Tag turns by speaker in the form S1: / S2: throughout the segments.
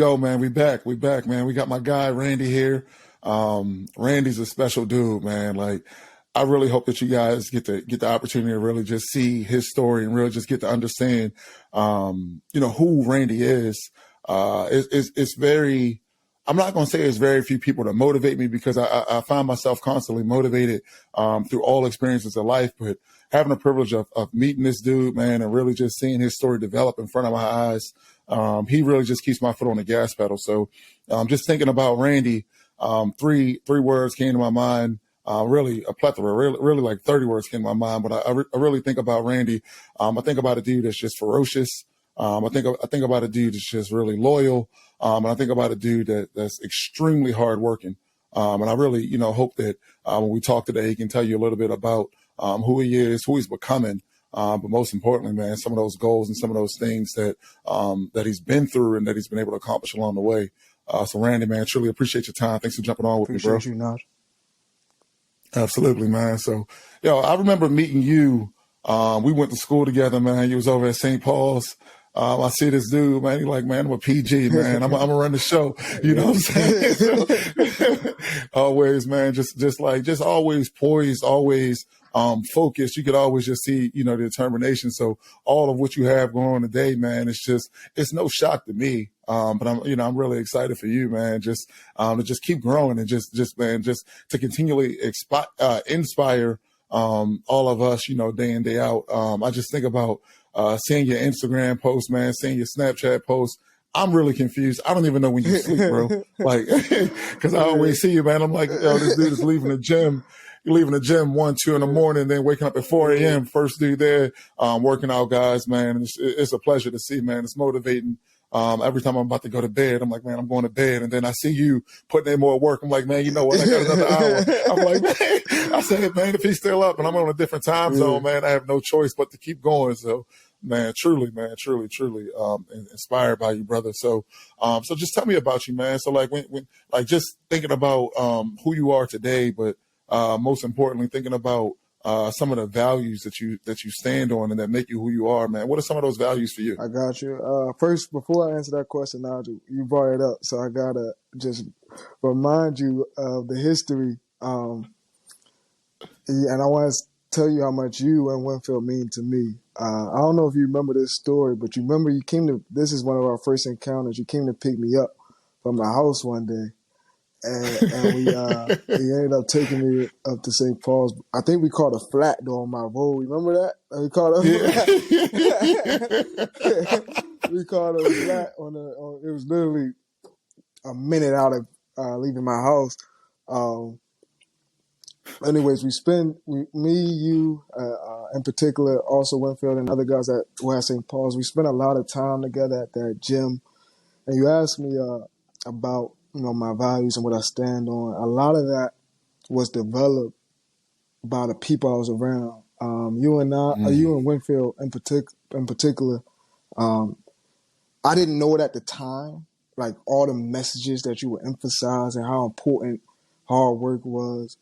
S1: go, man. We back, man. We got my guy Randy here. Randy's a special dude, man. Like, I really hope that you guys get the opportunity to really just see his story and really just get to understand, who Randy is. It's very. I'm not going to say there's very few people that motivate me, because I find myself constantly motivated through all experiences of life. But having the privilege of meeting this dude, man, and really just seeing his story develop in front of my eyes, he really just keeps my foot on the gas pedal. So just thinking about Randy, three words came to my mind. Really a plethora, really like 30 words came to my mind. But I really think about Randy. I think about a dude that's just ferocious. I think about a dude that's just really loyal. And I think about a dude that's extremely hardworking. And I really, hope that when we talk today, he can tell you a little bit about who he is, who he's becoming. But most importantly, man, some of those goals and some of those things that he's been through and that he's been able to accomplish along the way. So Randy, man, truly appreciate your time. Thanks for jumping on with me, bro.
S2: Appreciate you, Naj.
S1: Absolutely, man. So, I remember meeting you. We went to school together, man. You was over at St. Paul's. I see this dude, man. He's like, man, I'm a PG, man. I'm gonna run the show. You know what I'm saying? So, always, man, just always poised, always focused. You could always just see, the determination. So all of what you have going on today, man, it's no shock to me. But I'm really excited for you, man. Just to just keep growing and just to continually inspire all of us, day in, day out. I just think about seeing your Instagram post, man, seeing your Snapchat post. I'm really confused. I don't even know when you sleep, bro. Like, because I always see you, man. I'm like, this dude is leaving the gym. You're leaving the gym 1, 2 in the morning, then waking up at 4 a.m. First dude there, working out, guys, man. It's a pleasure to see, man. It's motivating. Every time I'm about to go to bed, I'm like, man, I'm going to bed. And then I see you putting in more work. I'm like, man, you know what? I got another hour. I'm like, man, I said, man, if he's still up and I'm on a different time zone, man, I have no choice but to keep going. So, man, truly, inspired by you, brother. So just tell me about you, man. So like when just thinking about, who you are today, but, most importantly, thinking about, some of the values that you stand on and that make you who you are, man. What are some of those values for you?
S2: I got you. First, before I answer that question, Nigel, you brought it up, so I gotta just remind you of the history. And I want to tell you how much you and Winfield mean to me. I don't know if you remember this story, but you remember this is one of our first encounters. You came to pick me up from the house one day. And we ended up taking me up to St. Paul's. I think we caught a flat though on my road. Remember that? We caught a flat. We caught a flat it was literally a minute out of leaving my house. Anyways, me, you, in particular, also Winfield and other guys that were at St. Paul's, we spent a lot of time together at that gym. And you asked me about my values and what I stand on. A lot of that was developed by the people I was around. You and Winfield in particular. I didn't know it at the time, like all the messages that you would emphasize and how important hard work was,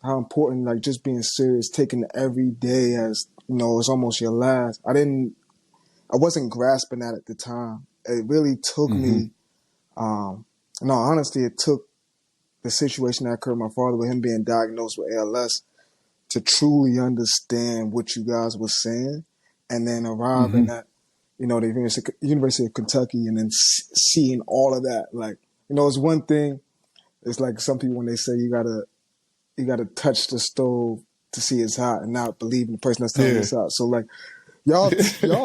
S2: how important like just being serious, taking every day as it's almost your last. I wasn't grasping that at the time. It really took me. No, honestly, it took the situation that occurred with my father with him being diagnosed with ALS to truly understand what you guys were saying, and then arriving at, the University of Kentucky, and then seeing all of that. Like, it's one thing. It's like some people when they say you gotta touch the stove to see it's hot, and not believe in the person that's telling you it's hot. So like, y'all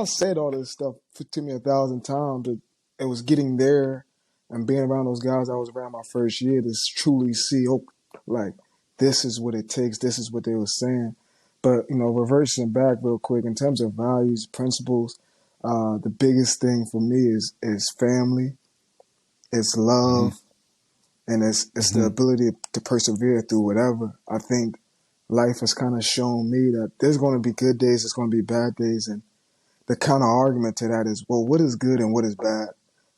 S2: said all this stuff to me 1,000 times. But it was getting there. And being around those guys I was around my first year to truly see, this is what it takes. This is what they were saying. But, reversing back real quick, in terms of values, principles, the biggest thing for me is family, it's love, and it's the ability to persevere through whatever. I think life has kind of shown me that there's going to be good days, there's going to be bad days. And the counter argument to that is, well, what is good and what is bad?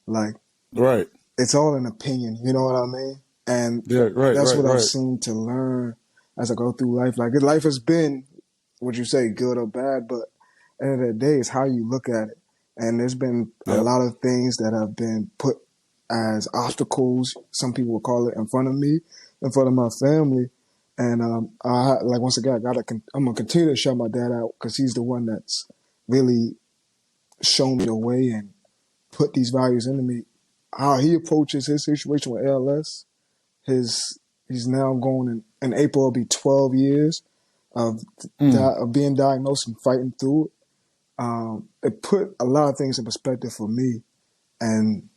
S2: Like,
S1: right.
S2: It's all an opinion, you know what I mean? And that's what I've seen to learn as I go through life. Like, life has been, would you say, good or bad? But at the end of the day, it's how you look at it. And there's been a lot of things that have been put as obstacles, some people would call it, in front of me, in front of my family. And once again, I'm gonna continue to shout my dad out because he's the one that's really shown me the way and put these values into me. How he approaches his situation with ALS, he's now going in April. It'll be 12 years of being diagnosed and fighting through it. It put a lot of things in perspective for me, and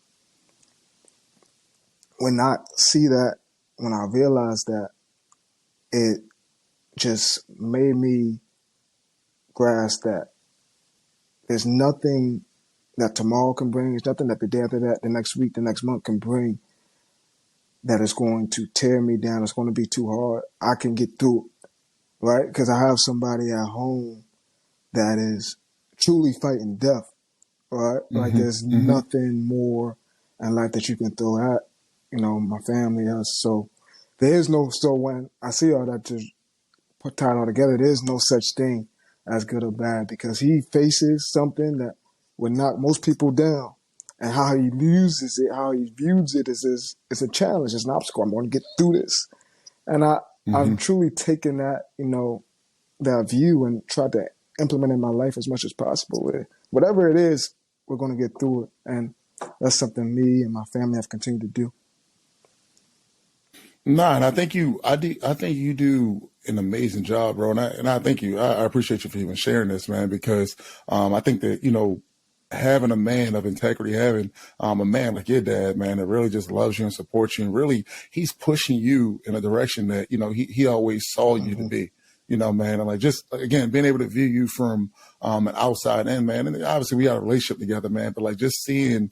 S2: when I realized that, it just made me grasp that there's nothing that tomorrow can bring. There's nothing that the day after that, the next week, the next month can bring that is going to tear me down. It's going to be too hard. I can get through it, right? Because I have somebody at home that is truly fighting death, right? Like there's nothing more in life that you can throw at, my family, us. So when I see all that, to tie it all together, there's no such thing as good or bad, because he faces something that would knock most people down. And how he uses it, how he views it is a challenge, it's an obstacle. I'm going to get through this. And I've truly taken that, that view and tried to implement in my life as much as possible. Whatever it is, we're going to get through it. And that's something me and my family have continued to do.
S1: Nah, and I think you do an amazing job, bro. And I thank you. I appreciate you for even sharing this, man, because I think that, having a man of integrity, having a man like your dad, man, that really just loves you and supports you, and really he's pushing you in a direction that, he always saw you to be, man. And like, just again, being able to view you from an outside in, man. And obviously we had a relationship together, man, but like just seeing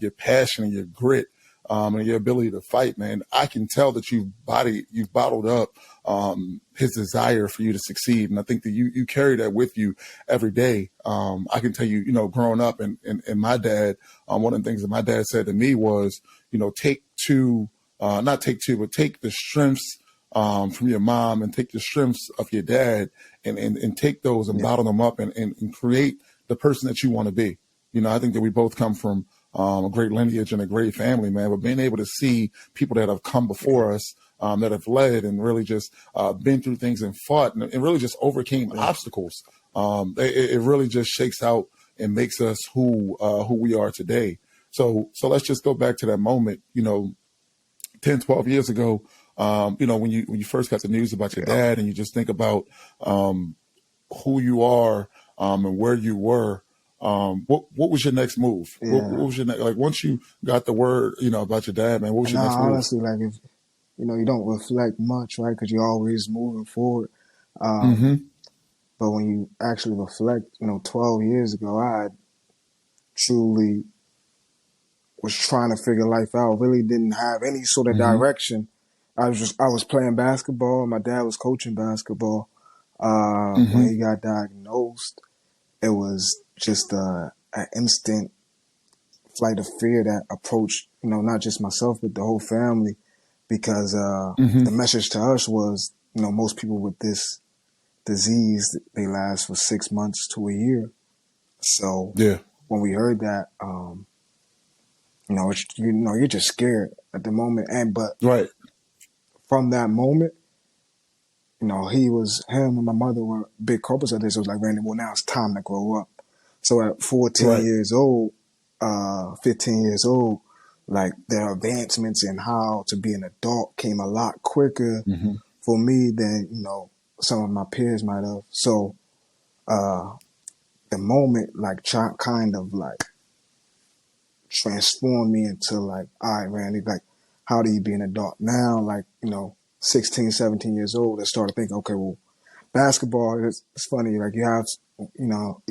S1: your passion and your grit, and your ability to fight, man, I can tell that you've bottled up his desire for you to succeed. And I think that you carry that with you every day. I can tell you, growing up and my dad, one of the things that my dad said to me was, take the strengths from your mom and take the strengths of your dad and take those and bottle them up and create the person that you want to be. I think that we both come from a great lineage and a great family, man, but being able to see people that have come before us, that have led and really just been through things and fought and really just overcame obstacles, it really just shakes out and makes us who we are today. So let's just go back to that moment, 10, 12 years ago, when you first got the news about your dad, and you just think about who you are and where you were. What was your next move? What was your next, like, once you got the word, about your dad, man, what was your next move?
S2: Honestly, like, if, you don't reflect much, right? Because you're always moving forward. But when you actually reflect, 12 years ago, I truly was trying to figure life out, really didn't have any sort of direction. I was playing basketball. My dad was coaching basketball. When he got diagnosed, it was just an instant flight of fear that approached, not just myself, but the whole family, because the message to us was, most people with this disease, they last for 6 months to a year. So when we heard that, you're just scared at the moment. But from that moment, him and my mother were big culprits of this. It was like, Randy, well, now it's time to grow up. So at 14 years old, 15 years old, like, the advancements in how to be an adult came a lot quicker for me than, some of my peers might have. So the moment, like, kind of, like, transformed me into, like, all right, Randy, like, how do you be an adult now? Like, 16, 17 years old, I started thinking, okay, well, basketball, it's funny, like, you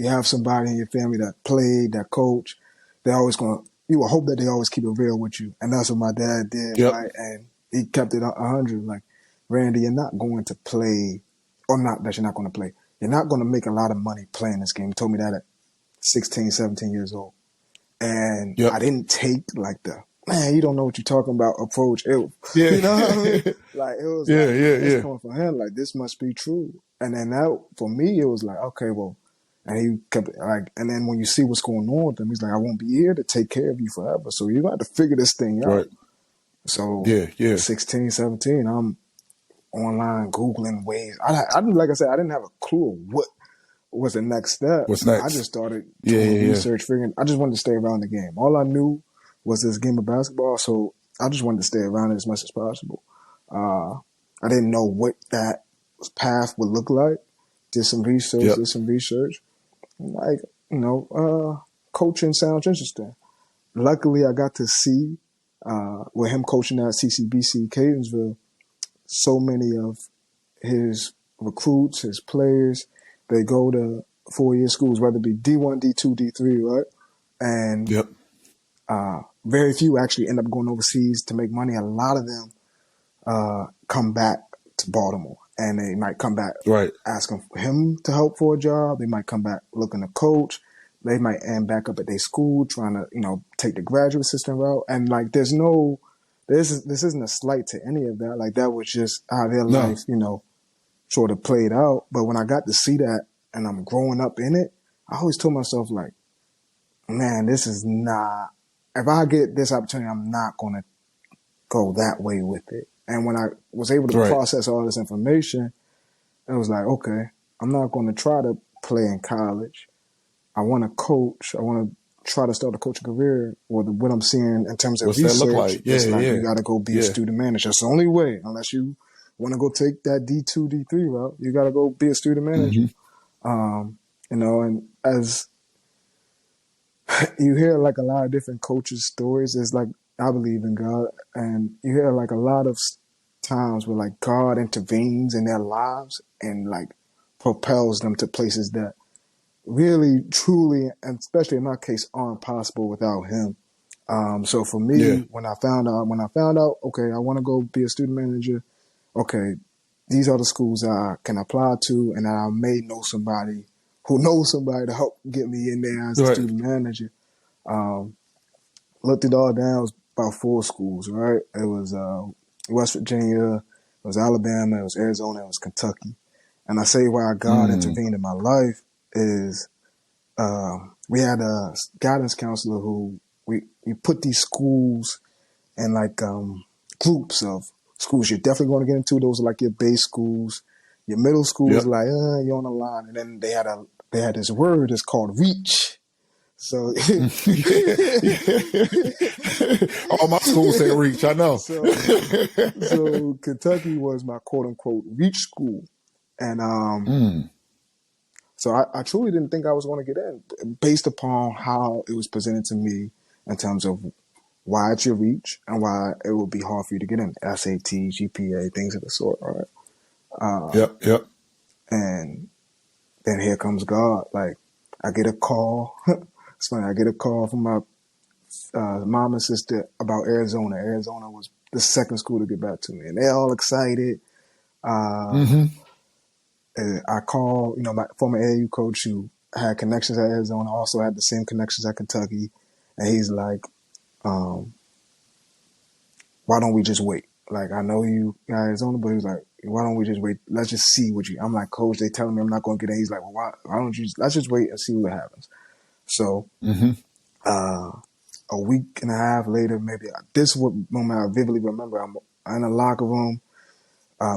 S2: have somebody in your family that played, that coach, you will hope that they always keep it real with you. And that's what my dad did, right? And he kept it 100, like, Randy, you're not going to play, or not that you're not going to play, you're not going to make a lot of money playing this game. He told me that at 16, 17 years old. And I didn't take, like, the, man, you don't know what you're talking about approach. You know what I mean? Like, it was it's coming from him, like, this must be true. And then that, for me, it was like, okay, well, And he kept like, and then when you see what's going on with him, he's like, I won't be here to take care of you forever. So you're going to have to figure this thing out.
S1: Right.
S2: So
S1: Yeah.
S2: 16, 17, I'm online Googling ways. Like I said, I didn't have a clue of what was the next step.
S1: What's next?
S2: I just started doing research, figuring. I just wanted to stay around the game. All I knew was this game of basketball, so I just wanted to stay around it as much as possible. I didn't know what that path would look like. Did some research. Like, coaching sounds interesting. Luckily, I got to see, with him coaching at CCBC Catonsville, so many of his recruits, his players, they go to 4-year schools, whether it be D1, D2, D3, right? And very few actually end up going overseas to make money. A lot of them come back to Baltimore, and they might come back asking for him to help for a job. They might come back looking to coach. They might end back up at their school trying to, take the graduate assistant route. And like, this isn't a slight to any of that. Like, that was just how their life, sort of played out. But when I got to see that and I'm growing up in it, I always told myself, like, man, this is not, if I get this opportunity, I'm not going to go that way with it. And when I was able to process all this information, it was like, okay, I'm not going to try to play in college. I want to coach. I want to try to start a coaching career. Or what I'm seeing in terms of
S1: What's
S2: research,
S1: that look like?
S2: You got to go be a student manager. It's the only way, unless you want to go take that D2, D3 route, you got to go be a student manager. And as you hear like a lot of different coaches' stories, it's like, I believe in God, and you hear like a lot of times where like God intervenes in their lives and like propels them to places that really, truly, and especially in my case, aren't possible without him. So for me, when I found out, okay, I want to go be a student manager. Okay, these are the schools I can apply to, and I may know somebody who knows somebody to help get me in there as a student manager. Looked it all down. It was about 4 schools, right? It was West Virginia, it was Alabama, it was Arizona, it was Kentucky. And I say why God intervened in my life is we had a guidance counselor who we put these schools in like groups of schools you're definitely going to get into. Those are like your base schools. Your middle school is like, you're on the line. And then they had this word, it's called reach. So
S1: all my schools say reach, I know.
S2: So Kentucky was my quote unquote reach school. And so I truly didn't think I was going to get in based upon how it was presented to me in terms of why it's your reach and why it would be hard for you to get in. SAT, GPA, things of the sort, right?
S1: Yep.
S2: And then here comes God. Like, I get a call. It's funny. I get a call from my mom and sister about Arizona. Arizona was the second school to get back to me, and they're all excited. And I call, my former AAU coach who had connections at Arizona, also had the same connections at Kentucky, and he's like, "Why don't we just wait? Like, I know you got Arizona, but he's like, why don't we just wait? Let's just see what you." I'm like, "Coach, they telling me I'm not going to get in." He's like, "Well, why don't you? Let's just wait and see what happens." So, a week and a half later, maybe this moment I vividly remember. I'm in a locker room,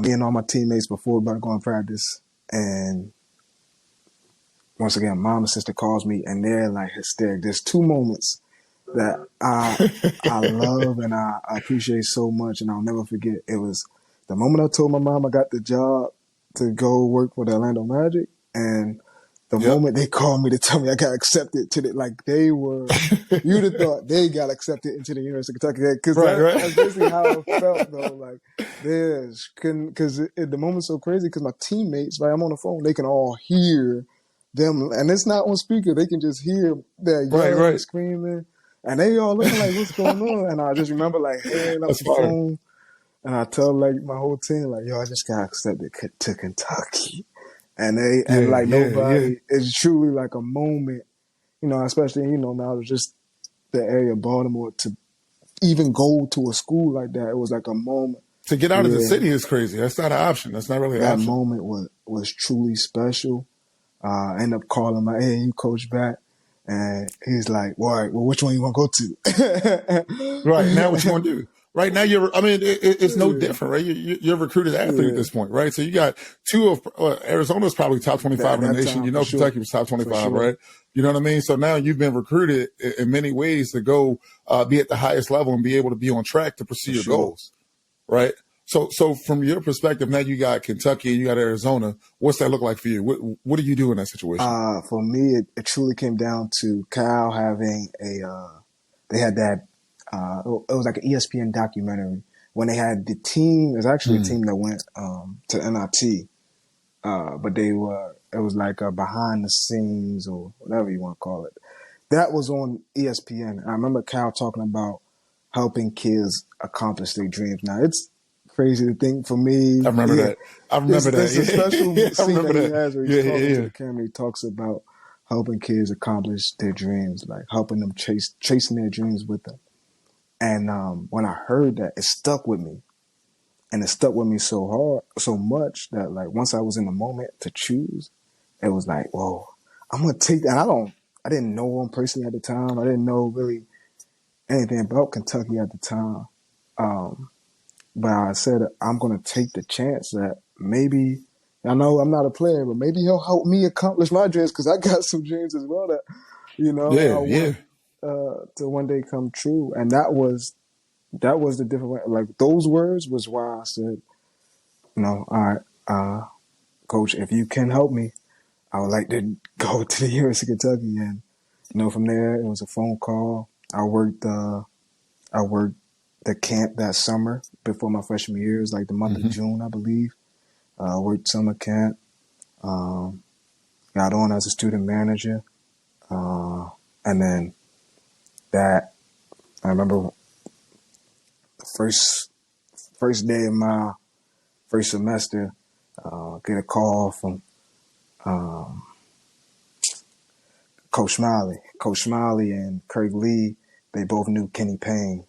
S2: me and all my teammates before we about to go on practice, and once again, mom and sister calls me, and they're like hysteric. There's 2 moments that I love and I appreciate so much, and I'll never forget. It was the moment I told my mom I got the job to go work for the Orlando Magic, and the moment they called me to tell me I got accepted to you'd have thought they got accepted into the University of Kentucky. Because that's basically how it felt, though. Like, because the moment's so crazy because my teammates, like, I'm on the phone, they can all hear them. And it's not on speaker. They can just hear that yelling, screaming. And they all looking like, what's going on? And I just remember, like, hanging up the phone. And I tell, like, my whole team, like, yo, I just got accepted to Kentucky. And nobody, it's truly like a moment, especially, now it's just the area of Baltimore to even go to a school like that. It was like a moment.
S1: To get out of the city is crazy. That's not an option. That's not really an option.
S2: That moment was truly special. End up calling my AAU coach back, and he's like, "All right, well, which one you want to go
S1: Right. Now what you want
S2: to?"
S1: to do? Right now I mean, it's no
S2: yeah,
S1: different, right? You're a recruited athlete at
S2: yeah.
S1: this point, right? So you got two of Arizona's probably top
S2: At
S1: 25 in the
S2: that
S1: nation.
S2: time,
S1: You
S2: for
S1: know,
S2: sure,
S1: Kentucky was top
S2: for
S1: 25,
S2: sure,
S1: right? You know what I mean? So now you've been recruited in many ways to go be at the highest level and be able to be on track to pursue
S2: for
S1: your
S2: sure.
S1: goals, right? So from your perspective, now you got Kentucky and you got Arizona. What's that look like for you? What do you do in that situation?
S2: For me, it truly came down to Cal having they had that, it was like an ESPN documentary when they had the team. It was actually a
S1: Mm.
S2: team that went to NIT, but it was like a behind the scenes or whatever you want to call it. That was on ESPN. I remember Cal talking about helping kids accomplish their dreams. Now, it's crazy to think for me.
S1: I remember
S2: Yeah,
S1: that. I remember that.
S2: there's a special
S1: Yeah, I
S2: scene
S1: remember
S2: that he
S1: that.
S2: has where he's
S1: Yeah,
S2: talking
S1: yeah,
S2: to
S1: yeah.
S2: the camera. He talks about helping kids accomplish their dreams, like helping them chasing their dreams with them. And when I heard that, it stuck with me. And it stuck with me so hard, so much that like once I was in the moment to choose, it was like, whoa, I'm gonna take that. I didn't know him personally at the time. I didn't know really anything about Kentucky at the time. Um, but I said I'm gonna take the chance that maybe, I know I'm not a player, but maybe he'll help me accomplish my dreams because I got some dreams as well that I
S1: Yeah,
S2: want
S1: yeah.
S2: to one day come true. And that was the different way. Like those words was why I said, all right, coach, if you can help me, I would like to go to the University of Kentucky. And from there it was a phone call. I worked the camp that summer before my freshman year. It was like the month of
S1: Hmm.
S2: June, I believe. I worked summer camp. Got on as a student manager, and then that I remember the first day of my first semester, get a call from um, Coach Smiley. Coach Smiley and Craig Lee, they both knew Kenny Payne.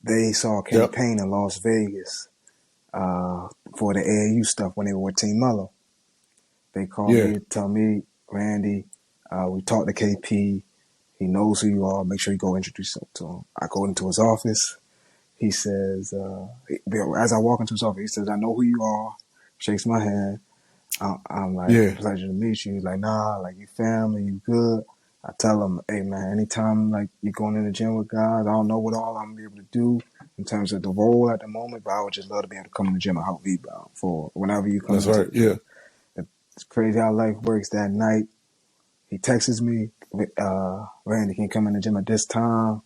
S2: They saw Kenny
S1: Yep.
S2: Payne in Las Vegas for the AAU stuff when they were with Team Mello. They called
S1: Yeah.
S2: me to tell me, Randy, we talked to KP. He knows who you are. Make sure you go introduce yourself to him. I go into his office. He says, as I walk into his office, he says, I know who you are. Shakes my hand. I'm like,
S1: Yeah.
S2: pleasure to meet you. He's like, nah, like you family, you good. I tell him, hey man, anytime like you're going in the gym with guys, I don't know what all I'm gonna be able to do in terms of the role at the moment, but I would just love to be able to come in the gym and help rebound for whenever you come
S1: That's
S2: into
S1: right.
S2: the
S1: Yeah.
S2: gym. It's crazy how life works. That night, he texts me, Randy, can you come in the gym at this time?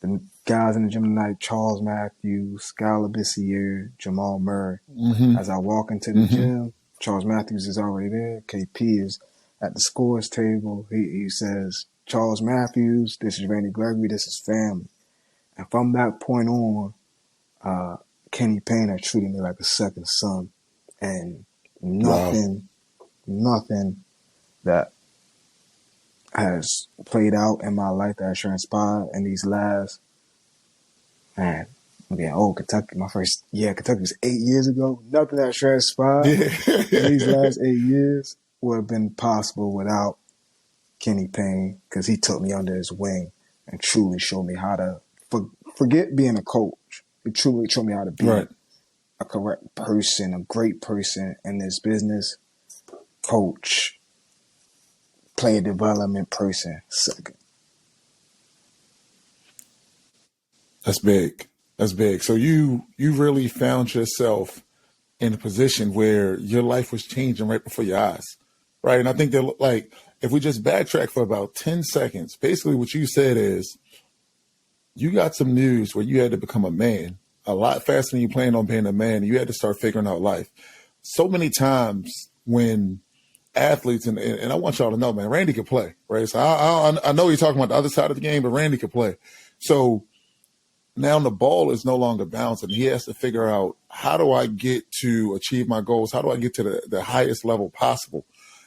S2: The guys in the gym tonight, Charles Matthews, Skylar Bissiere, Jamal Murray.
S1: Hmm.
S2: As I walk into the
S1: Hmm.
S2: gym, Charles Matthews is already there. KP is at the scores table. He says, Charles Matthews, this is Randy Gregory, this is family. And from that point on, Kenny Payne had treated me like a second son. And
S1: Wow.
S2: nothing that has played out in my life that has transpired in these last, man, I'm getting old. Kentucky, my first year at Kentucky was 8 years ago. Nothing that transpired
S1: Yeah.
S2: in these last 8 years would have been possible without Kenny Payne, because he took me under his wing and truly showed me how to forget being a coach. He truly showed me how to be
S1: Right.
S2: a correct person, a great person in this business, coach, player development person, second.
S1: That's big. That's big. So you really found yourself in a position where your life was changing right before your eyes, right? And I think that like if we just backtrack for about 10 seconds, basically what you said is you got some news where you had to become a man a lot faster than you planned on being a man. And you had to start figuring out life. So many times when athletes, and I want y'all to know, man, Randy could play, right? So I know you're talking about the other side of the game, but Randy could play. So now the ball is no longer bouncing. He has to figure out, how do I get to achieve my goals? How do I get to the highest level possible?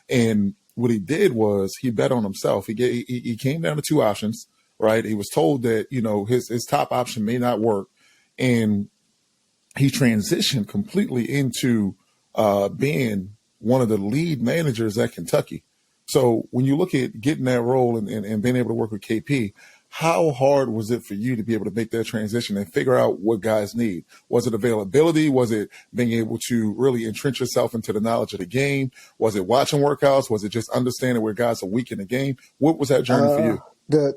S1: And what he did was he bet on himself. He came down to two options, right? He was told that, his top option may not work. And he transitioned completely into being one of the lead managers at Kentucky. So when you look at getting that role and being able to work with KP, how hard was it for you to be able to make that transition and figure out what guys need? Was it availability? Was it being able to really entrench yourself into the knowledge of the game? Was it watching workouts? Was it just understanding where guys are weak in the game? What was that journey for you?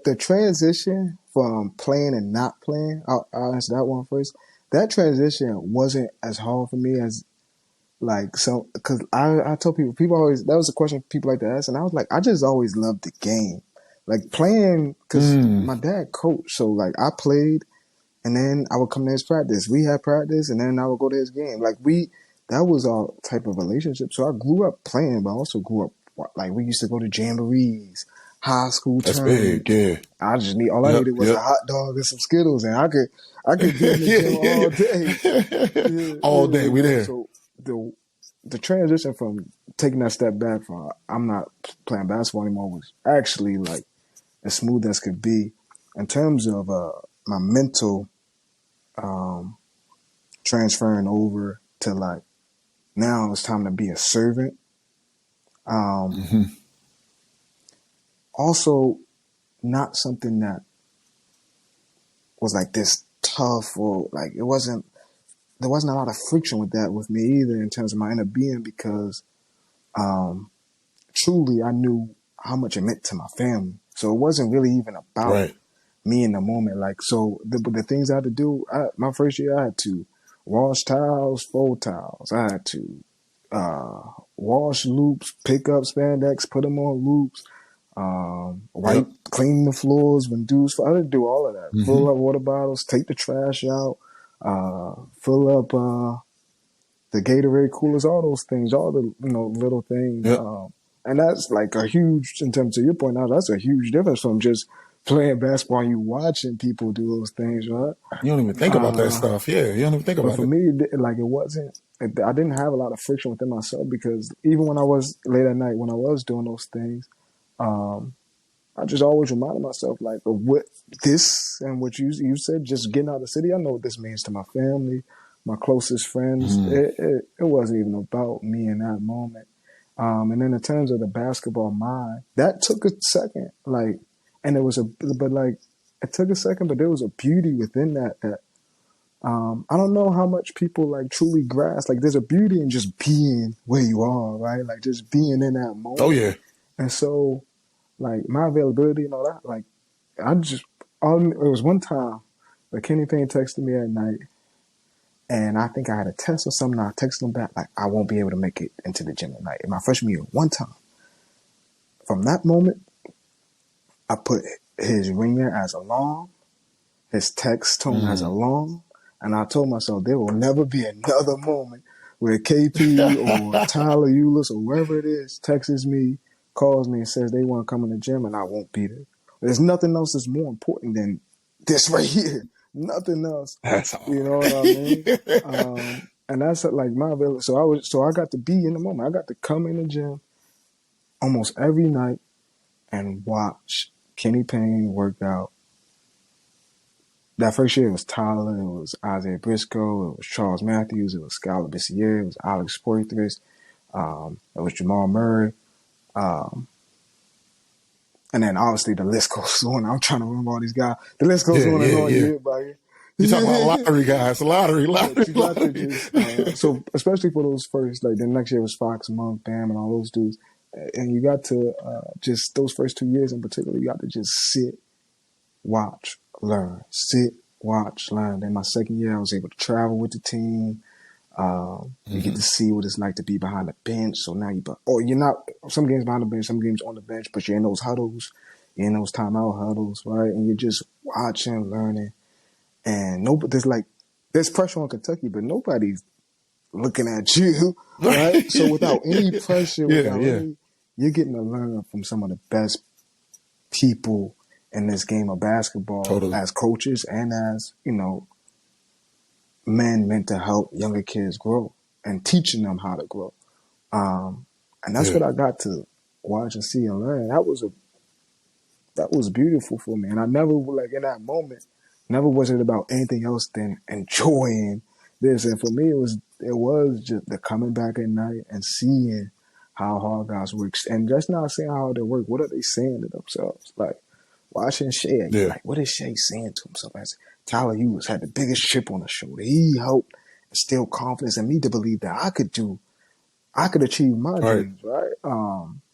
S2: The transition from playing and not playing, I'll answer that one first. That transition wasn't as hard for me as like so, because I told people always, that was a question people like to ask, and I was like, I just always loved the game, like playing, because my dad coached, so like I played, and then I would come to his practice. We had practice, and then I would go to his game. Like that was our type of relationship. So I grew up playing, but I also grew up like we used to go to jamborees, high school
S1: That's
S2: tournaments.
S1: big, yeah.
S2: I needed was a hot dog and some Skittles, and I could be in the gym all day.
S1: All day, we there.
S2: So the transition from taking that step back from I'm not playing basketball anymore was actually like as smooth as could be in terms of my mental transferring over to like now it's time to be a servant. Also, not something that was like this tough or like there wasn't a lot of friction with that with me either in terms of my inner being because truly I knew how much it meant to my family. So it wasn't really even about me in the moment. Like, so the things I had to do, my first year I had to wash towels, fold towels. I had to wash loops, pick up spandex, put them on loops, clean the floors when dudes. I had to do all of that. Fill up water bottles, take the trash out, fill up the Gatorade coolers, all those things, all the little things. And that's like a huge, in terms of your point now, that's a huge difference from just playing basketball and you watching people do those things, right?
S1: You don't even think about that stuff. Yeah, you don't even think about it.
S2: But for me, like it wasn't, I didn't have a lot of friction within myself because even when I was late at night, when I was doing those things, I just always reminded myself like of what this and what you said, just getting out of the city. I know what this means to my family, my closest friends. It wasn't even about me in that moment. And then in terms of the basketball mind, that took a second. Like, and it was it took a second, but there was a beauty within that. I don't know how much people like truly grasp. Like, there's a beauty in just being where you are, right? Like, just being in that moment.
S1: Oh yeah.
S2: And so, like, my availability and all that. Like, it was one time that Kenny Payne texted me at night. And I think I had a test or something. I texted him back, like, I won't be able to make it into the gym at night. In my freshman year, one time. From that moment, I put his ringer as alarm, his text tone as alarm, and I told myself there will never be another moment where KP or Tyler Eulis or whoever it is texts me, calls me and says they want to come in the gym and I won't be there. There's nothing else that's more important than this right here. Nothing else.
S1: That's all.
S2: You know what I mean? And that's like my village. So I got to be in the moment. I got to come in the gym almost every night and watch Kenny Payne work out. That first year it was Tyler, it was Isaiah Briscoe, it was Charles Matthews, it was Skylar Bissiere, it was Alex Poitras, it was Jamal Murray. And then obviously the list goes on. I'm trying to remember all these guys. The list goes on and on year by year.
S1: You talking about lottery guys, lottery.
S2: So especially for those first, like the next year was Fox, Monk, Bam, and all those dudes. And you got to just those first 2 years in particular, you got to just sit, watch, learn. Sit, watch, learn. Then my second year, I was able to travel with the team. You get to see what it's like to be behind the bench. So now you're not, some games behind the bench, some games on the bench, but you're in those huddles, you're in those timeout huddles, right? And you're just watching, learning. And there's pressure on Kentucky, but nobody's looking at you, right? So without any pressure, you're getting to learn from some of the best people in this game of basketball as coaches and as, men meant to help younger kids grow and teaching them how to grow. And that's what I got to watch and see and learn. That was beautiful for me. And I never, like in that moment, never was it about anything else than enjoying this. And for me, it was just the coming back at night and seeing how hard guys work, and just not saying how hard they work. What are they saying to themselves? Like watching Shea,
S1: Yeah.
S2: like what is Shea saying to himself? As Tyler Hughes had the biggest chip on his shoulder, he helped instill confidence in me to believe that I could achieve my
S1: Right.
S2: dreams. Right?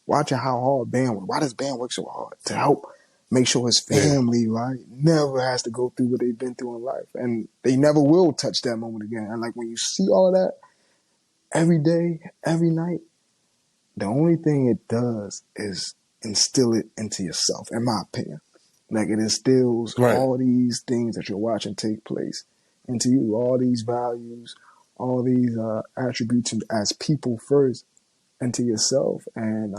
S2: Watching how hard Bam works. Why does Bam work so hard to help make sure his
S1: Yeah.
S2: family, right, never has to go through what they've been through in life, and they never will touch that moment again. And like when you see all of that every day, every night, the only thing it does is instill it into yourself, in my opinion. Like it instills
S1: Right.
S2: all these things that you're watching take place into you, all these values, all these attributes as people first into yourself. And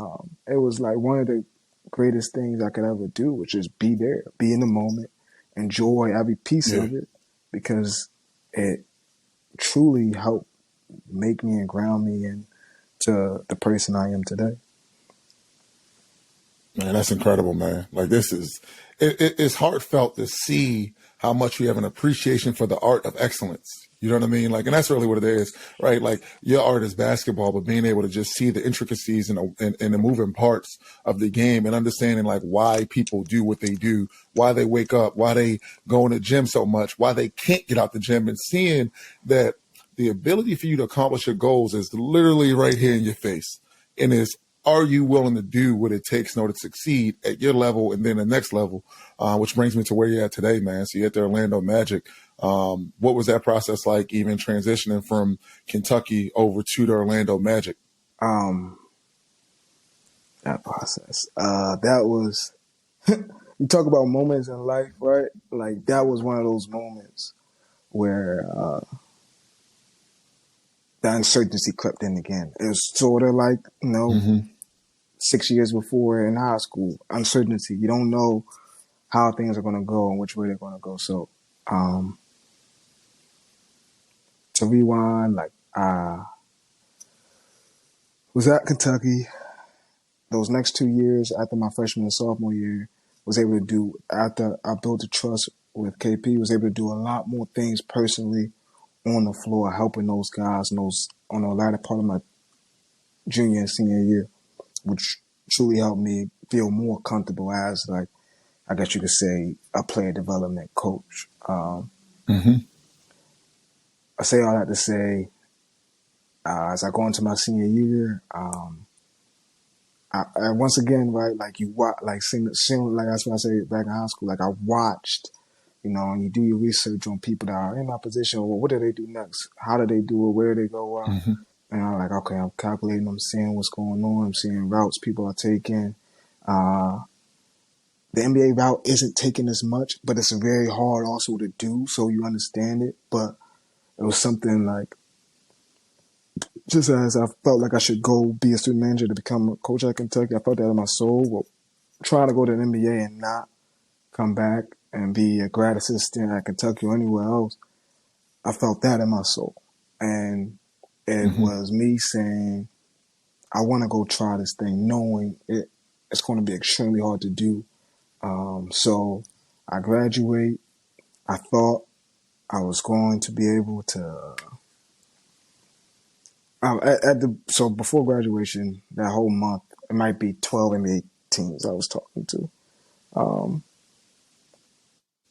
S2: it was like one of the greatest things I could ever do, which is be there, be in the moment, enjoy every piece
S1: Yeah.
S2: of it, because it truly helped make me and ground me into the person I am today.
S1: Man, that's incredible, man. Like it's heartfelt to see how much you have an appreciation for the art of excellence. You know what I mean? Like, and that's really what it is, right? Like your art is basketball, but being able to just see the intricacies and the moving parts of the game and understanding like why people do what they do, why they wake up, why they go in the gym so much, why they can't get out the gym, and seeing that the ability for you to accomplish your goals is literally right here in your face. And are you willing to do what it takes in order to succeed at your level and then the next level, which brings me to where you're at today, man. So you're at the Orlando Magic. What was that process like, even transitioning from Kentucky over to the Orlando Magic?
S2: That process. That was, you talk about moments in life, right? Like that was one of those moments where the uncertainty crept in again. It was sort of like, 6 years before in high school, uncertainty. You don't know how things are going to go and which way they're going to go. So, to rewind, like, was at Kentucky. Those next 2 years after my freshman and sophomore year, was able to do, after I built a trust with KP, was able to do a lot more things personally on the floor, helping those guys on the latter part of my junior and senior year, which truly helped me feel more comfortable as, like, I guess you could say, a player development coach. I say all that to say, as I go into my senior year, I once again, right, like you watch, like like that's what I say back in high school. Like I watched, and you do your research on people that are in my position. Well, what do they do next? How do they do it? Where do they go out? And I'm like, okay, I'm calculating. I'm seeing what's going on. I'm seeing routes people are taking. The NBA route isn't taking as much, but it's very hard also to do, so you understand it. But it was something like, just as I felt like I should go be a student manager to become a coach at Kentucky, I felt that in my soul. Well, trying to go to the NBA and not come back and be a grad assistant at Kentucky or anywhere else, I felt that in my soul. And it was me saying, I want to go try this thing, knowing it's going to be extremely hard to do. So I graduate. I thought I was going to be able to. So before graduation, that whole month, it might be 12 NBA teams I was talking to.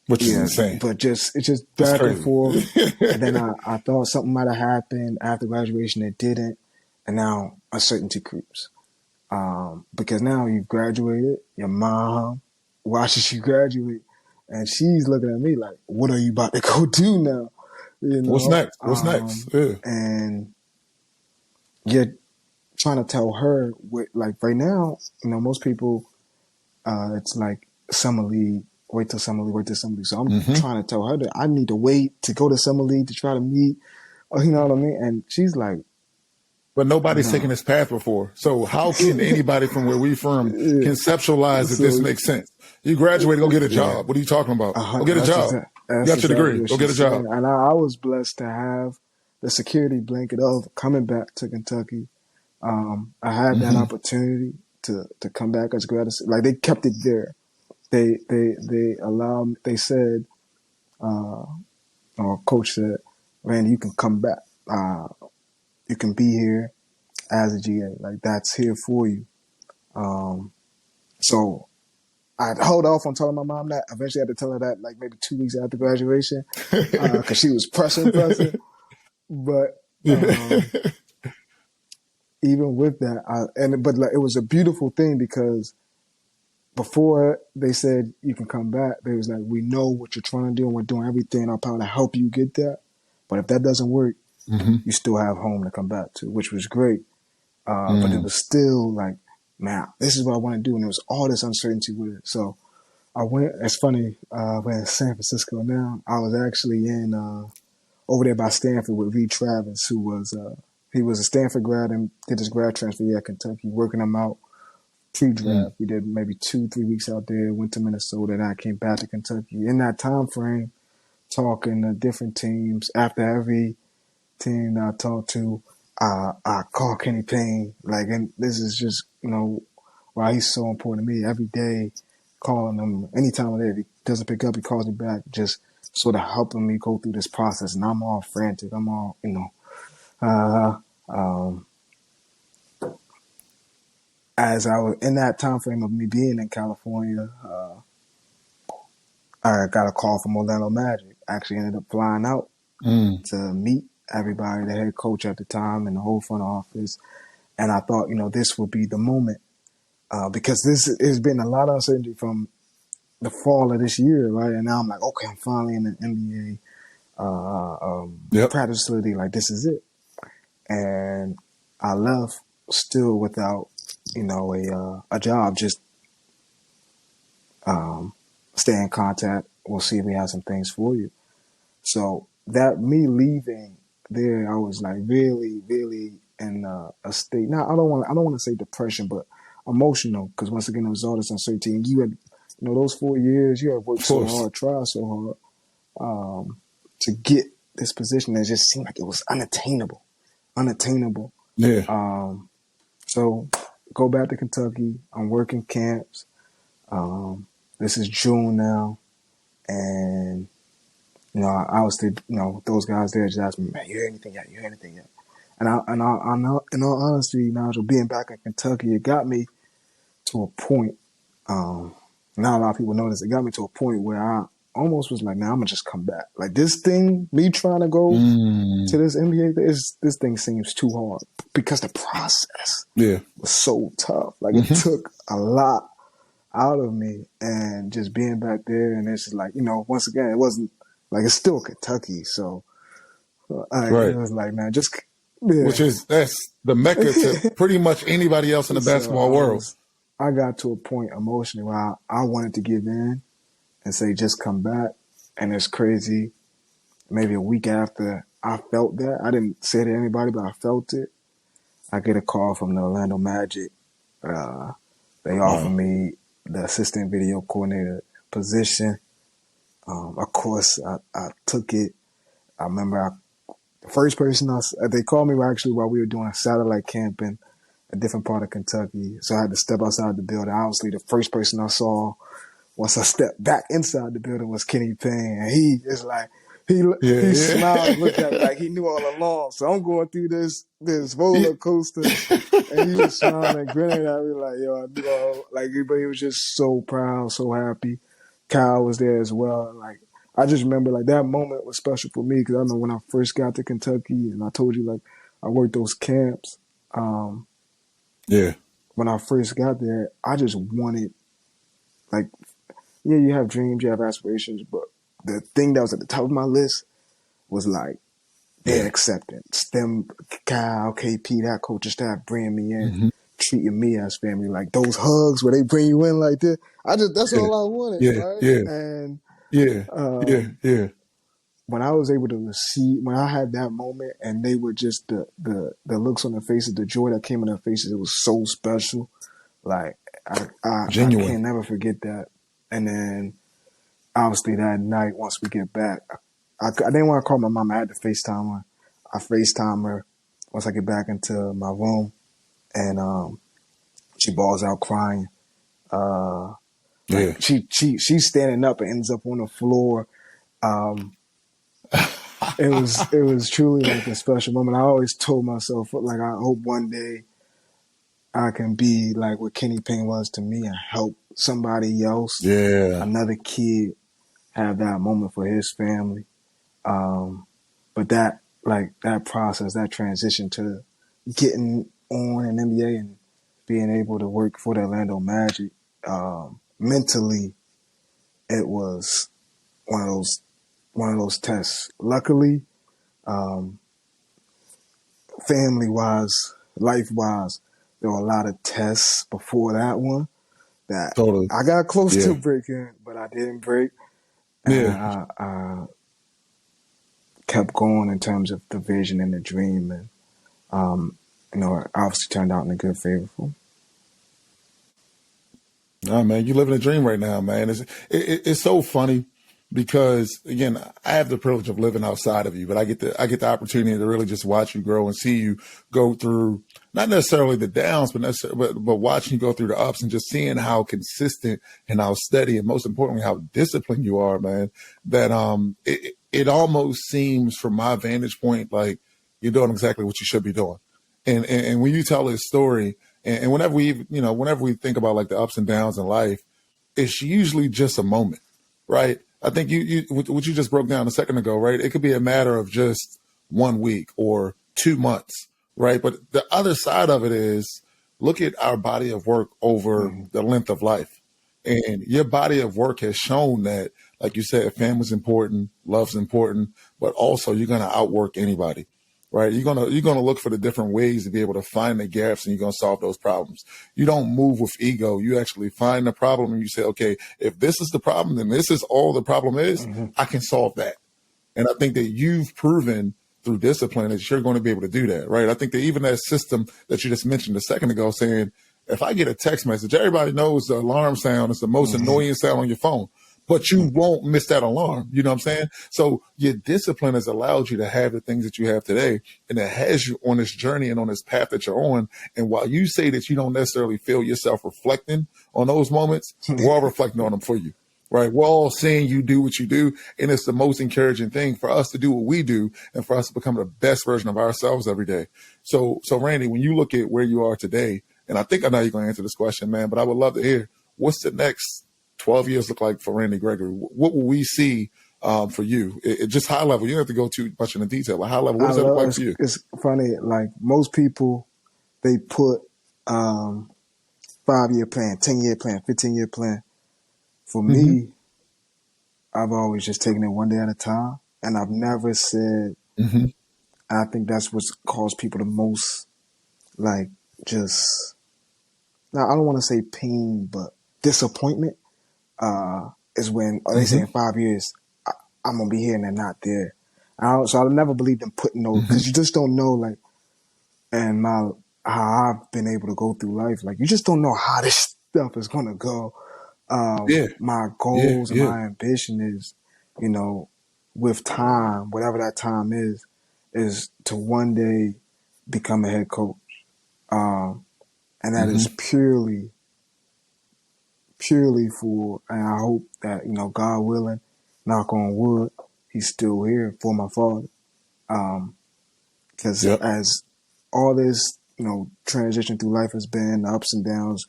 S1: Which is insane.
S2: But it's just
S1: That's
S2: back and
S1: crazy.
S2: forth. And then I thought something might have happened after graduation. It didn't. And now uncertainty creeps. Because now you've graduated, your mom watches you graduate, and she's looking at me like, what are you about to go do now?
S1: What's next? What's next? Yeah.
S2: And you're trying to tell her, like right now, most people, it's like summer league, wait till summer league. So I'm trying to tell her that I need to wait to go to summer league to try to meet, you know what I mean? And she's like,
S1: but nobody's taken this path before. So how can anybody from where we from conceptualize that this makes sense? You graduated, go get a job. What are you talking about? Go get a job. You got your degree. Go get a job.
S2: And I was blessed to have the security blanket of coming back to Kentucky. I had that opportunity to come back as grad assistant. Like they kept it there. They allowed. They said, or coach said, Randy, you can come back. You can be here. as a GA. Like that's here for you. So I hold off on telling my mom that. Eventually, I had to tell her that like maybe 2 weeks after graduation because she was pressing. But
S1: Yeah.
S2: even with that, but like, it was a beautiful thing because before they said you can come back, they was like, we know what you're trying to do and we're doing everything in our power to help you get that. But if that doesn't work, you still have home to come back to, which was great. But it was still like, man, this is what I want to do. And there was all this uncertainty with it. So I went, it's funny, we're in San Francisco now. I was actually in over there by Stanford with Reed Travis, who was, he was a Stanford grad and did his grad transfer here at Kentucky, working him out pre-draft. We did maybe 2-3 weeks out there, went to Minnesota, and I came back to Kentucky. In that time frame, talking to different teams. After every team that I talked to, I call Kenny Payne. Like, and this is just, why he's so important to me. Every day, calling him, any time of day, if he doesn't pick up, he calls me back, just sort of helping me go through this process. And I'm all frantic. I'm all, as I was in that time frame of me being in California, I got a call from Orlando Magic. Actually ended up flying out to meet everybody, the head coach at the time and the whole front office. And I thought, this would be the moment because this has been a lot of uncertainty from the fall of this year, right? And now I'm like, okay, I'm finally in an NBA practice facility. Like, this is it. And I left still without, a job, just stay in contact. We'll see if we have some things for you. So that me leaving there, I was like really, really in a state. Now I don't want to say depression, but emotional, because once again it was all this uncertainty. And you had, those 4 years, you had worked so hard, tried so hard to get this position that just seemed like it was unattainable.
S1: Yeah.
S2: So go back to Kentucky. I'm working camps. This is June now, and I was those guys there just asked me, man, you hear anything yet? And I know, in all honesty, Nigel, being back in Kentucky, it got me to a point. Not a lot of people know this. It got me to a point where I almost was like, man, I'm gonna just come back. Like, this thing, me trying to go to this NBA, this thing seems too hard because the process was so tough. Like, it took a lot out of me, and just being back there, and it's just like, once again, it wasn't like, it's still Kentucky, so it was like, man, just
S1: that's the mecca to pretty much anybody else in the basketball world.
S2: I got to a point emotionally where I wanted to give in and say, just come back. And it's crazy. Maybe a week after I felt that, I didn't say it to anybody, but I felt it. I get a call from the Orlando Magic. They offer me the assistant video coordinator position. Of course, I took it. I remember the first person they called me actually while we were doing a satellite camp in a different part of Kentucky. So I had to step outside the building. Obviously, the first person I saw once I stepped back inside the building was Kenny Payne. And he is like, he smiled and looked at me like he knew all along. So I'm going through this roller coaster, and he was smiling and grinning at me like, yo, I knew all. Like, everybody was just so proud, so happy. Kyle was there as well. Like, I just remember, like, that moment was special for me because I remember when I first got to Kentucky, and I told you, like, I worked those camps. When I first got there, I just wanted, like, you have dreams, you have aspirations, but the thing that was at the top of my list was like their acceptance. Them, Kyle, KP, that coaching staff bringing me in, treating me as family. Like, those hugs where they bring you in like this. That's all I wanted, right? And when I was able to receive, when I had that moment, and they were just the looks on their faces, the joy that came in their faces, it was so special. Like, I can never forget that. And then, obviously, that night, once we get back, I didn't want to call my mom. I had to FaceTime her. I FaceTime her once I get back into my room, and she balls out crying. She's standing up and ends up on the floor. it was truly like a special moment. I always told myself, like, I hope one day I can be like what Kenny Payne was to me and help somebody else,
S1: Yeah,
S2: another kid, have that moment for his family. But that process, that transition to getting on in NBA and being able to work for the Orlando Magic, mentally, it was one of those tests. Luckily, um, family wise, life wise, there were a lot of tests before that one that
S1: totally.
S2: I got close
S1: Yeah,
S2: to breaking, but I didn't break,
S1: yeah.
S2: and I kept going in terms of the vision and the dream, and it obviously turned out in a good favor for me.
S1: Nah, man, you living a dream right now, man. It's so funny because again, I have the privilege of living outside of you, but I get the opportunity to really just watch you grow and see you go through not necessarily the downs, but watching you go through the ups and just seeing how consistent and how steady and most importantly how disciplined you are, man. That it almost seems from my vantage point like you're doing exactly what you should be doing. And when you tell this story, and whenever we think about like the ups and downs in life, it's usually just a moment, right? I think what you just broke down a second ago, right? It could be a matter of just 1 week or 2 months, right? But the other side of it is look at our body of work over
S2: Mm-hmm.
S1: the length of life. And your body of work has shown that, like you said, family's important, love's important, but also you're going to outwork anybody, right? You're gonna look for the different ways to be able to find the gaps, and you're gonna solve those problems. You don't move with ego. You actually find the problem, and you say, okay, if this is the problem, then this is all the problem is.
S2: Mm-hmm.
S1: I can solve that. And I think that you've proven through discipline that you're going to be able to do that, right? I think that even that system that you just mentioned a second ago, saying, if I get a text message, everybody knows the alarm sound is the most
S2: Mm-hmm.
S1: annoying sound on your phone, but you won't miss that alarm. You know what I'm saying? So your discipline has allowed you to have the things that you have today, and it has you on this journey and on this path that you're on. And while you say that you don't necessarily feel yourself reflecting on those moments, we're all reflecting on them for you. Right. We're all seeing you do what you do. And it's the most encouraging thing for us to do what we do and for us to become the best version of ourselves every day. So Randy, when you look at where you are today, and I think I know you're going to answer this question, man, but I would love to hear what's the next 12 years look like for Randy Gregory? What will we see for you? Just high level. You don't have to go too much into detail. Like high level, what
S2: I
S1: does that look
S2: love
S1: like for you?
S2: it's funny, like most people they put 5-year plan, 10-year plan, 15-year plan. For
S1: Mm-hmm.
S2: me, I've always just taken it one day at a time, and I've never said.
S1: Mm-hmm.
S2: I think that's what's caused people the most, like, just now. I don't want to say pain, but disappointment. Is when they say
S1: Mm-hmm.
S2: in 5 years I'm gonna be here and they're not there. So I never believed in putting those
S1: Mm-hmm.
S2: because you just don't know, like, and how I've been able to go through life. Like, you just don't know how this stuff is gonna go.
S1: Yeah.
S2: My
S1: Yeah.
S2: goals and
S1: Yeah.
S2: my ambition is, you know, with time, whatever that time is to one day become a head coach. And that
S1: Mm-hmm.
S2: is purely for, and I hope that, God willing, knock on wood, he's still here for my father. Because
S1: Yep.
S2: as all this, transition through life has been, the ups and downs,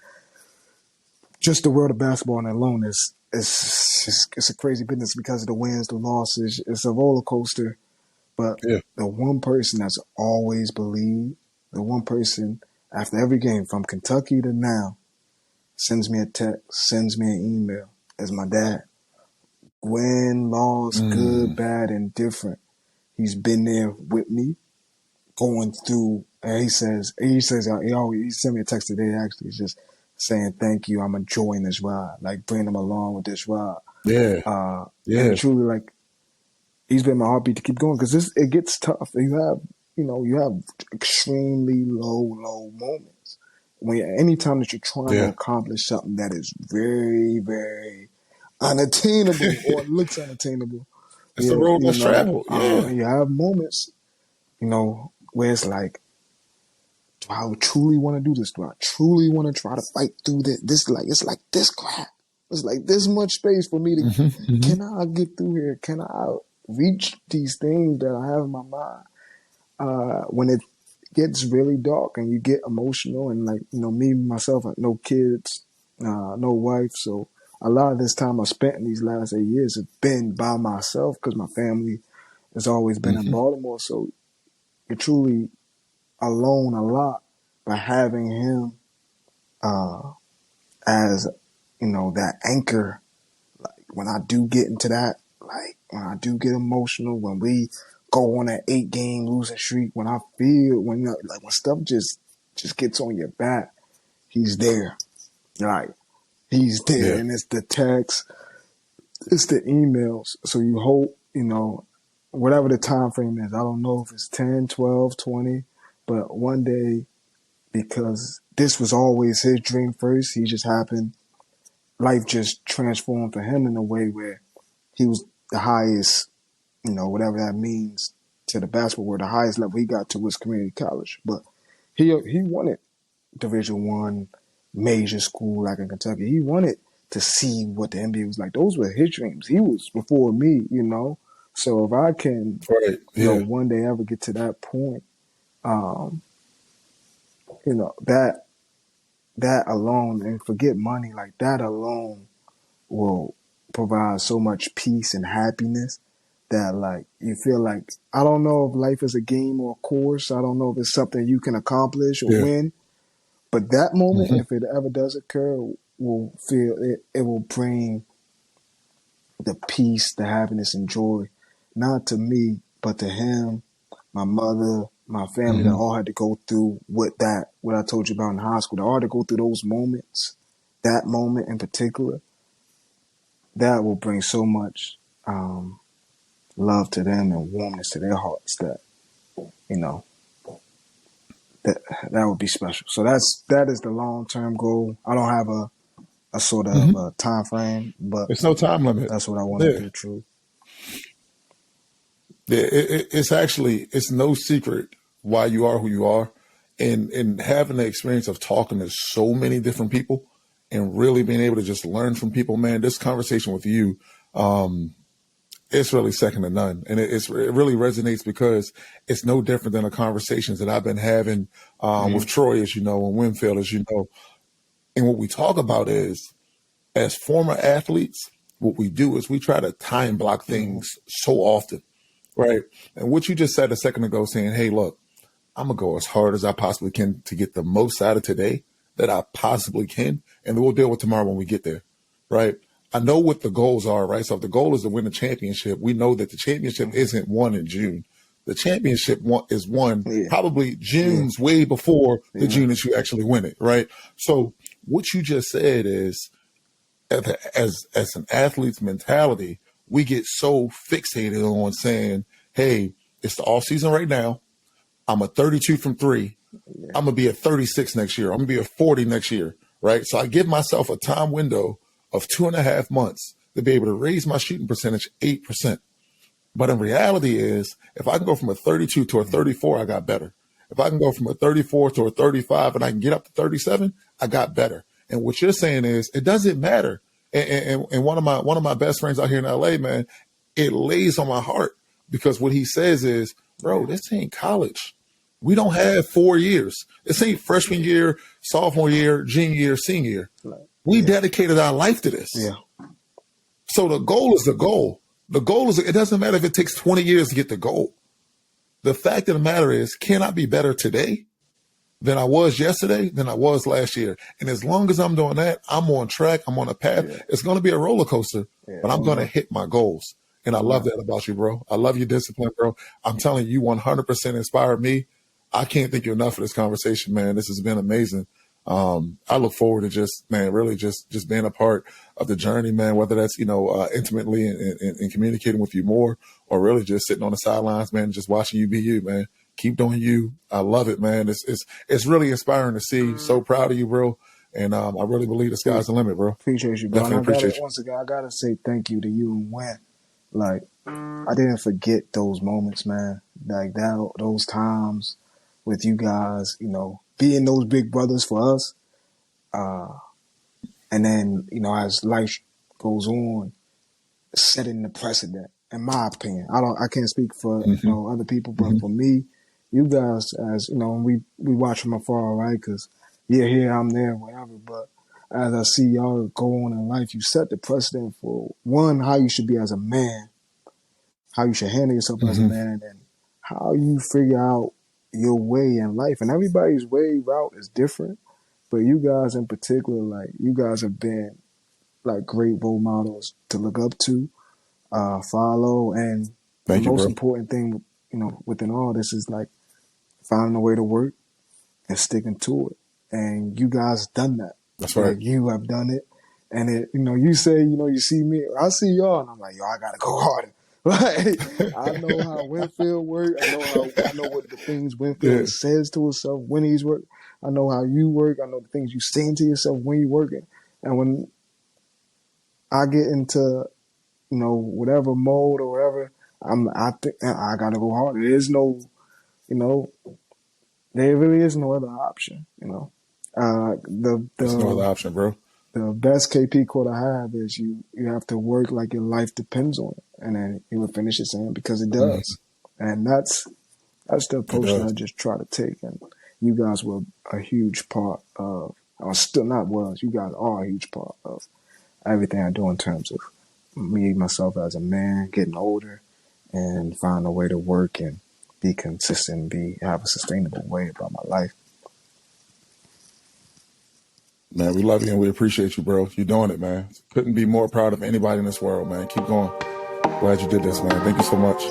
S2: just the world of basketball and alone it's a crazy business because of the wins, the losses. It's a roller coaster. But
S1: Yeah.
S2: the one person that's always believed, the one person after every game from Kentucky to now, sends me a text, sends me an email, is my dad. Win, loss, good,
S1: Mm.
S2: bad, indifferent. He's been there with me, going through. And he sent me a text today. Actually, he's just saying thank you. I'm enjoying this ride, like bringing him along with this ride.
S1: Yeah.
S2: And
S1: Yeah.
S2: truly, like, he's been my heartbeat to keep going because it gets tough. You have extremely low moments anytime that you're trying to
S1: Yeah.
S2: accomplish something that is very, very unattainable or looks unattainable.
S1: It's the road less traveled. Yeah.
S2: You have moments, where it's like, do I truly want to do this? Do I truly want to try to fight through this? It's like this crap. It's like this much space for me to.
S1: Mm-hmm. Mm-hmm.
S2: Can I get through here? Can I reach these things that I have in my mind. When it gets really dark and you get emotional, and like, me myself, no kids, no wife, so a lot of this time I spent in these last 8 years has been by myself because my family has always been in
S1: Hmm.
S2: Baltimore. So you're truly alone a lot, but having him as that anchor, like when I do get into that, like when I do get emotional, when we go on an 8-game losing streak, when I feel when stuff just gets on your back, he's there. Like he's there,
S1: Yeah.
S2: and it's the text, it's the emails. So you hope, whatever the time frame is, I don't know if it's 10, 12, 20, but one day, because this was always his dream first, he just happened, life just transformed for him in a way where he was the highest, whatever that means to the basketball world, the highest level he got to was community college. But he wanted Division I major school like in Kentucky. He wanted to see what the NBA was like. Those were his dreams. He was before me, So if I can,
S1: Right. Yeah.
S2: one day ever get to that point, um, that alone, and forget money, like that alone will provide so much peace and happiness that like you feel like, I don't know if life is a game or a course. I don't know if it's something you can accomplish or
S1: Yeah.
S2: win. But that moment,
S1: Hmm.
S2: if it ever does occur, will feel it will bring the peace, the happiness, and joy, not to me, but to him, my mother, my family that
S1: Hmm.
S2: all had to go through what I told you about in high school. They all had to go through those moments, that moment in particular, that will bring so much love to them and warmness to their hearts that, you know, that would be special. So that is the long term goal. I don't have a sort of
S1: Hmm.
S2: a time frame, but
S1: It's no time limit.
S2: that's what I want to
S1: Yeah.
S2: do. True.
S1: Yeah. It's no secret why you are who you are, and having the experience of talking to so many different people and really being able to just learn from people, man. This conversation with you, it's really second to none, and it really resonates because it's no different than the conversations that I've been having with
S2: Mm-hmm.
S1: Troy, as you know, and Winfield, as you know. And what we talk about is, as former athletes, what we do is we try to time block
S2: Mm-hmm.
S1: things so often, right? And what you just said a second ago, saying, "Hey, look, I'm gonna go as hard as I possibly can to get the most out of today that I possibly can, and then we'll deal with tomorrow when we get there, right?" I know what the goals are, right? So if the goal is to win the championship, we know that the championship
S2: Mm-hmm.
S1: isn't won in June. The championship is won
S2: Yeah.
S1: probably
S2: Yeah.
S1: June's way before the
S2: Yeah.
S1: June that you actually win it, right? So what you just said is, as an athlete's mentality, we get so fixated on saying, "Hey, it's the off season right now. I'm a 32 from three.
S2: Yeah.
S1: I'm gonna be at 36 next year. I'm gonna be at 40 next year, right?" So I give myself a time window of 2.5 months to be able to raise my shooting percentage 8%. But in reality is, if I can go from a 32 to a 34, I got better. If I can go from a 34 to a 35 and I can get up to 37, I got better. And what you're saying is, it doesn't matter. And one of my best friends out here in LA, man, it lays on my heart because what he says is, bro, this ain't college. We don't have 4 years. This ain't freshman year, sophomore year, junior year, senior year.
S2: Like,
S1: We
S2: yeah.
S1: dedicated our life to this.
S2: Yeah.
S1: So the goal is the goal. The goal is, it doesn't matter if it takes 20 years to get the goal. The fact of the matter is, can I be better today than I was yesterday, than I was last year? And as long as I'm doing that, I'm on track. I'm on a path.
S2: Yeah.
S1: It's going to be a roller coaster,
S2: Yeah.
S1: but I'm
S2: Oh
S1: going to
S2: no.
S1: hit my goals. And I
S2: Oh
S1: love
S2: no.
S1: that about you, bro. I love your discipline, bro. I'm telling you, 100% inspired me. I can't thank you enough for this conversation, man. This has been amazing. I look forward to just, man, really just being a part of the journey, man, whether that's, intimately and communicating with you more, or really just sitting on the sidelines, man, just watching you be you, man. Keep doing you. I love it, man. It's really inspiring to see. So proud of you, bro. And I really believe the sky's the limit, bro.
S2: Appreciate you, bro. And
S1: Definitely
S2: I gotta
S1: appreciate you.
S2: once again, I gotta say thank you to you and Win. Like, I didn't forget those moments, man. Like those times with you guys, being those big brothers for us. And then, as life goes on, setting the precedent. in my opinion. I can't speak for other people, but
S1: Mm-hmm.
S2: for me, you guys, as we watch from afar, right? Because you're here, I'm there, whatever. But as I see y'all go on in life, you set the precedent for one, how you should be as a man, how you should handle yourself as a
S1: Mm-hmm.
S2: man, and how you figure out your way in life. And everybody's way route is different. But you guys in particular, like you guys have been like great role models to look up to, follow, and the
S1: Thank you,
S2: most
S1: bro.
S2: important thing, within all this is like finding a way to work and sticking to it. And you guys done that.
S1: That's right.
S2: Like you have done it. And you say, you see me, I see y'all, and I'm like, yo, I gotta go harder. Like I know how Winfield work. I know what the things Winfield
S1: Yeah.
S2: says to himself when he's working. I know how you work. I know the things you saying to yourself when you're working. And when I get into whatever mode or whatever, I think I gotta go harder. There's no, there really is no other option.
S1: There's no other option, bro.
S2: The best KP quote I have is you have to work like your life depends on it, and then he would finish it saying because it does, and that's the approach that I just try to take. And you guys were a huge part of, or still not was, you guys are a huge part of everything I do in terms of me myself as a man, getting older, and find a way to work and be consistent, have a sustainable way about my life.
S1: Man, we love you and we appreciate you, bro. You're doing it, man. Couldn't be more proud of anybody in this world, man. Keep going. Glad you did this, man. Thank you so much.